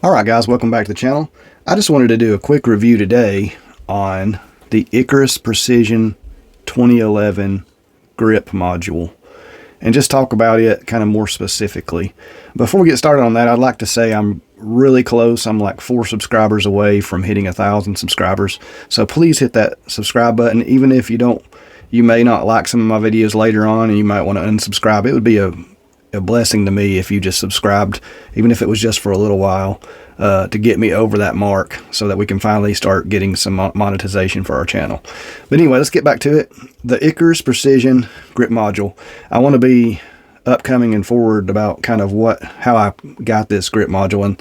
Alright guys, welcome back to the channel. I just wanted to do a quick review today on the Icarus Precision 2011 grip module and just talk about it kind of more specifically. Before we get started on that, I'd like to say I'm really close. I'm like 4 subscribers away from hitting 1,000 subscribers. So please hit that subscribe button. Even if you may not like some of my videos later on and you might want to unsubscribe. It would be a blessing to me if you just subscribed, even if it was just for a little while, to get me over that mark so that we can finally start getting some monetization for our channel. But anyway, let's get back to it. The Icarus Precision grip module. I want to be upcoming and forward about kind of how I got this grip module,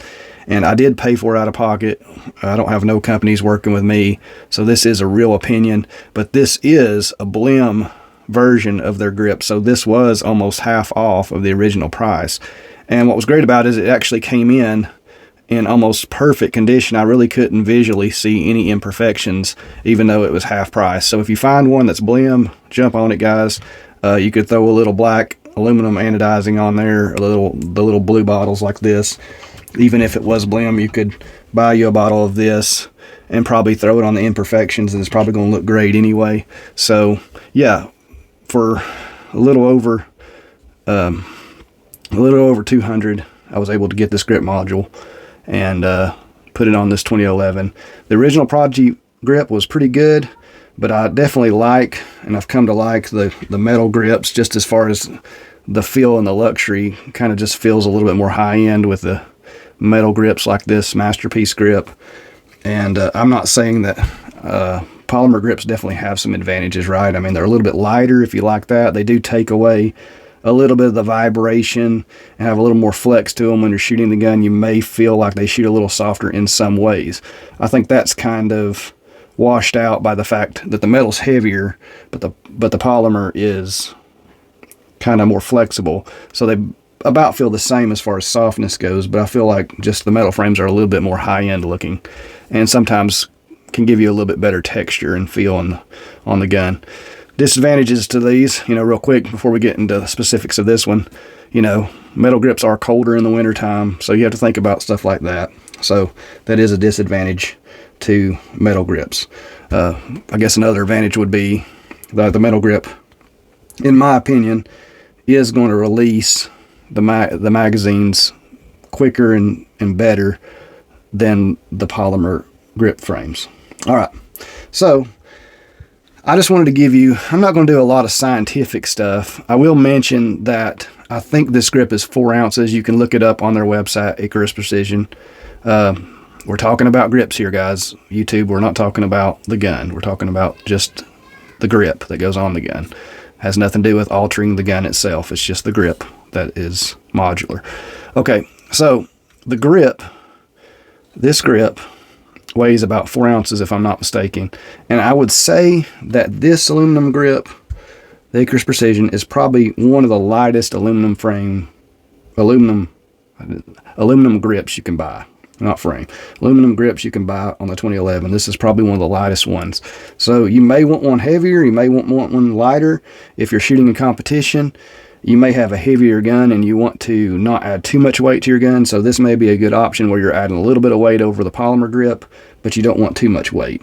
and I did pay for it out of pocket. I don't have no companies working with me, so this is a real opinion, but this is a blim version of their grip, so this was almost half off of the original price. And what was great about it is it actually came in almost perfect condition. I really couldn't visually see any imperfections even though it was half price. So if you find one that's blim, jump on it, guys. You could throw a little black aluminum anodizing on there, the little blue bottles like this. Even if it was blim, you could buy you a bottle of this and probably throw it on the imperfections, and it's probably going to look great anyway. So yeah, for a little over 200, I was able to get this grip module and put it on this 2011. The original Prodigy grip was pretty good, but I definitely I've come to like the metal grips, just as far as the feel and the luxury. Kind of just feels a little bit more high-end with the metal grips like this Masterpiece grip. And I'm not saying that polymer grips definitely have some advantages, right? I mean, they're a little bit lighter if you like that. They do take away a little bit of the vibration and have a little more flex to them. When you're shooting the gun, you may feel like they shoot a little softer in some ways. I think that's kind of washed out by the fact that the metal's heavier, but the polymer is kind of more flexible. So they about feel the same as far as softness goes, but I feel like just the metal frames are a little bit more high-end looking, and sometimes can give you a little bit better texture and feel on the gun. Disadvantages to these, real quick before we get into the specifics of this one, metal grips are colder in the wintertime, so you have to think about stuff like that. So that is a disadvantage to metal grips. I guess another advantage would be the metal grip, in my opinion, is going to release the magazines quicker and better than the polymer grip frames. All right, so I just wanted to give you, I'm not going to do a lot of scientific stuff. I will mention that I think this grip is 4 ounces. You can look it up on their website, Icarus Precision. We're talking about grips here, guys. YouTube, we're not talking about the gun. We're talking about just the grip that goes on the gun. Has nothing to do with altering the gun itself. It's just the grip that is modular. Okay, so the grip, this grip weighs about 4 ounces if I'm not mistaken, and I would say that this aluminum grip, the Icarus Precision, is probably one of the lightest aluminum grips you can buy. Not frame, aluminum grips you can buy on the 2011. This is probably one of the lightest ones. So you may want one heavier, you may want one lighter. If you're shooting in competition, you may have a heavier gun and you want to not add too much weight to your gun, so this may be a good option where you're adding a little bit of weight over the polymer grip, but you don't want too much weight.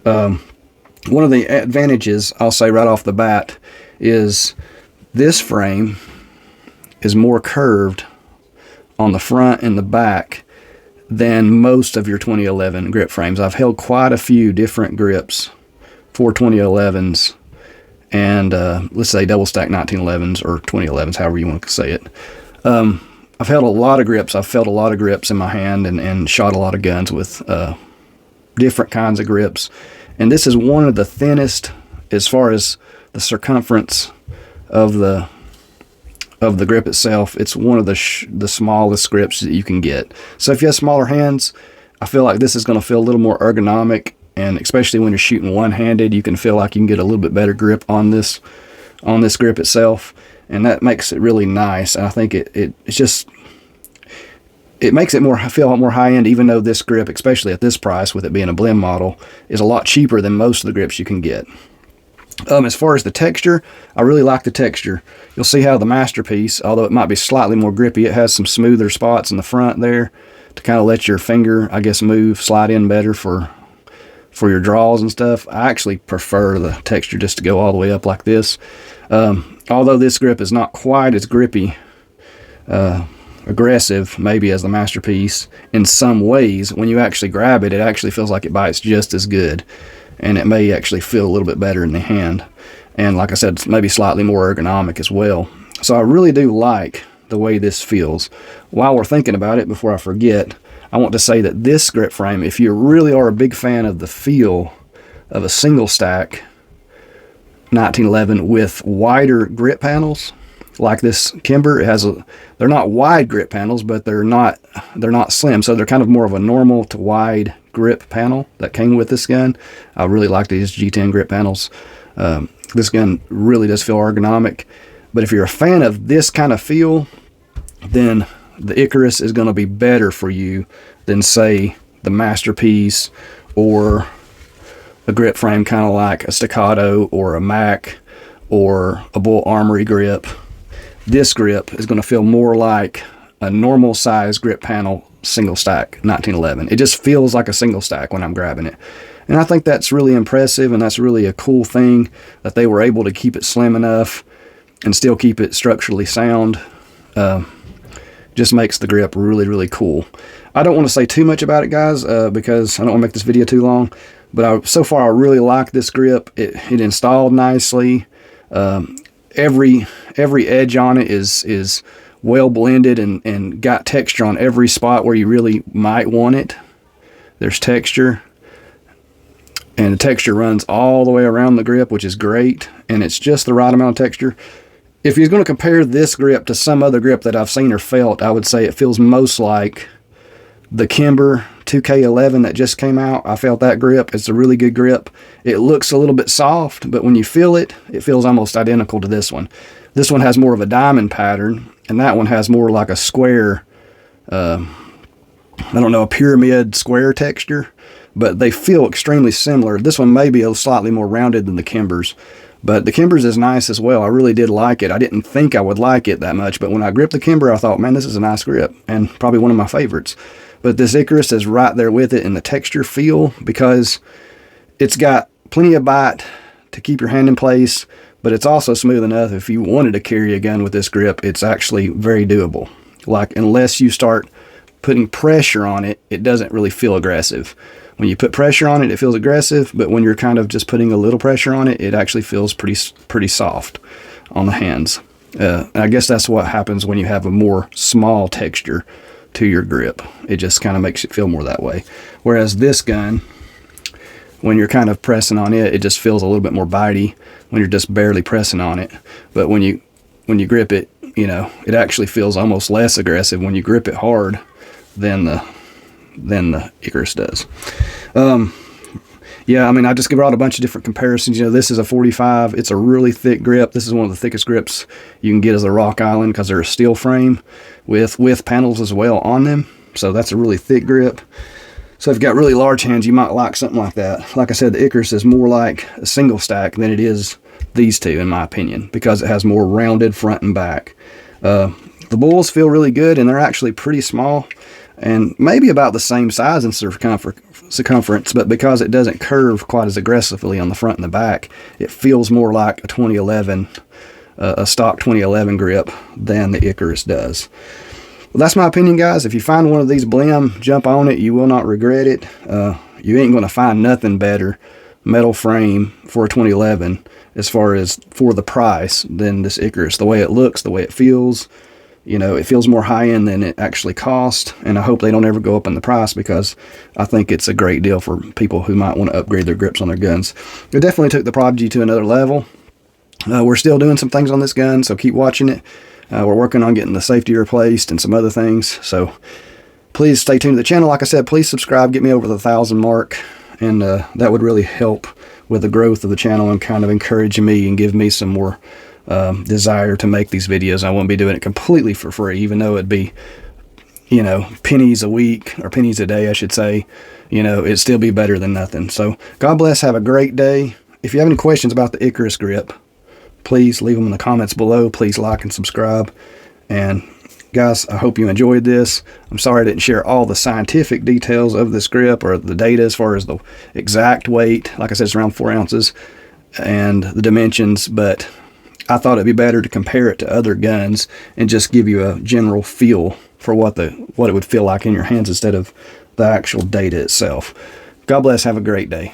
One of the advantages, I'll say right off the bat, is this frame is more curved on the front and the back than most of your 2011 grip frames. I've held quite a few different grips for 2011s, and let's say double stack 1911s or 2011s, however you want to say it. I've held a lot of grips. I've felt a lot of grips in my hand and shot a lot of guns with different kinds of grips. And this is one of the thinnest as far as the circumference of the grip itself. It's one of the smallest grips that you can get. So if you have smaller hands, I feel like this is going to feel a little more ergonomic, and especially when you're shooting one-handed, you can feel like you can get a little bit better grip on this grip itself, and that makes it really nice. And I think it makes it feel more high-end, even though this grip, especially at this price with it being a blim model, is a lot cheaper than most of the grips you can get. As far as the texture, I really like the texture. You'll see how the Masterpiece, although it might be slightly more grippy, it has some smoother spots in the front there. to kind of let your finger, I guess, slide in better for your draws and stuff. I actually prefer the texture just to go all the way up like this. Although this grip is not quite as grippy, aggressive maybe as the Masterpiece, in some ways, when you actually grab it, it actually feels like it bites just as good, and it may actually feel a little bit better in the hand. And like I said, it's maybe slightly more ergonomic as well. So I really do like the way this feels. While we're thinking about it, before I forget, I want to say that this grip frame, if you really are a big fan of the feel of a single stack 1911 with wider grip panels, like this Kimber, it has they're not wide grip panels, but they're not slim, so they're kind of more of a normal to wide grip panel that came with this gun. I really like these G10 grip panels. This gun really does feel ergonomic. But if you're a fan of this kind of feel, then the Icarus is going to be better for you than, say, the Masterpiece or a grip frame kind of like a Staccato or a Mac or a Bull Armory grip. This grip is going to feel more like a normal size grip panel single stack 1911. It just feels like a single stack when I'm grabbing it. And I think that's really impressive, and that's really a cool thing that they were able to keep it slim enough and still keep it structurally sound. Just makes the grip really, really cool. I don't want to say too much about it, guys, because I don't want to make this video too long. But so far, I really like this grip. It installed nicely. Every edge on it is well blended and got texture on every spot where you really might want it. There's texture. And the texture runs all the way around the grip, which is great. And it's just the right amount of texture. If you're going to compare this grip to some other grip that I've seen or felt, I would say it feels most like the Kimber 2K11 that just came out. I felt that grip. It's a really good grip. It looks a little bit soft, but when you feel it, it feels almost identical to this one. This one has more of a diamond pattern, and that one has more like a square, I don't know, a pyramid square texture, but they feel extremely similar. This one may be a slightly more rounded than the Kimber's. But the Kimber's is nice as well. I really did like it. I didn't think I would like it that much, but when I gripped the Kimber, I thought, man, this is a nice grip, and probably one of my favorites. But this Icarus is right there with it in the texture feel, because it's got plenty of bite to keep your hand in place, but it's also smooth enough if you wanted to carry a gun with this grip, it's actually very doable. Like, unless you start putting pressure on it, it doesn't really feel aggressive. When you put pressure on it, it feels aggressive, but when you're kind of just putting a little pressure on it, it actually feels pretty soft on the hands. I guess that's what happens when you have a more small texture to your grip. It just kind of makes it feel more that way. Whereas this gun, when you're kind of pressing on it, it just feels a little bit more bitey when you're just barely pressing on it. But when you grip it, you know, it actually feels almost less aggressive when you grip it hard than the Icarus does. Yeah, I mean, I just brought a bunch of different comparisons. You know, this is a 45. It's a really thick grip. This is one of the thickest grips you can get as a Rock Island, because they're a steel frame with panels as well on them. So that's a really thick grip. So if you've got really large hands, you might like something like that. Like I said, the Icarus is more like a single stack than it is these two, in my opinion, because it has more rounded front and back. The Bulls feel really good, and they're actually pretty small, and maybe about the same size in circumference, but because it doesn't curve quite as aggressively on the front and the back, it feels more like a 2011, a stock 2011 grip than the Icarus does. Well, that's my opinion, guys. If you find one of these Blim, jump on it. You will not regret it. You ain't going to find nothing better metal frame for a 2011 as far as for the price than this Icarus. The way it looks, the way it feels. You know, it feels more high-end than it actually cost, and I hope they don't ever go up in the price, because I think it's a great deal for people who might want to upgrade their grips on their guns. It definitely took the Prodigy to another level. We're still doing some things on this gun, so keep watching it. We're working on getting the safety replaced and some other things, so please stay tuned to the channel. Like I said, please subscribe, get me over the 1,000 mark, and that would really help with the growth of the channel and kind of encourage me and give me some more desire to make these videos. I won't be doing it completely for free, even though it'd be, you know, pennies a week, or pennies a day, I should say. You know, it'd still be better than nothing. So God bless, have a great day. If you have any questions about the Icarus grip, please leave them in the comments below. Please like and subscribe, and Guys, I hope you enjoyed this. I'm sorry I didn't share all the scientific details of this grip or the data as far as the exact weight. Like I said, it's around 4 ounces and the dimensions, but I thought it'd be better to compare it to other guns and just give you a general feel for what it would feel like in your hands instead of the actual data itself. God bless. Have a great day.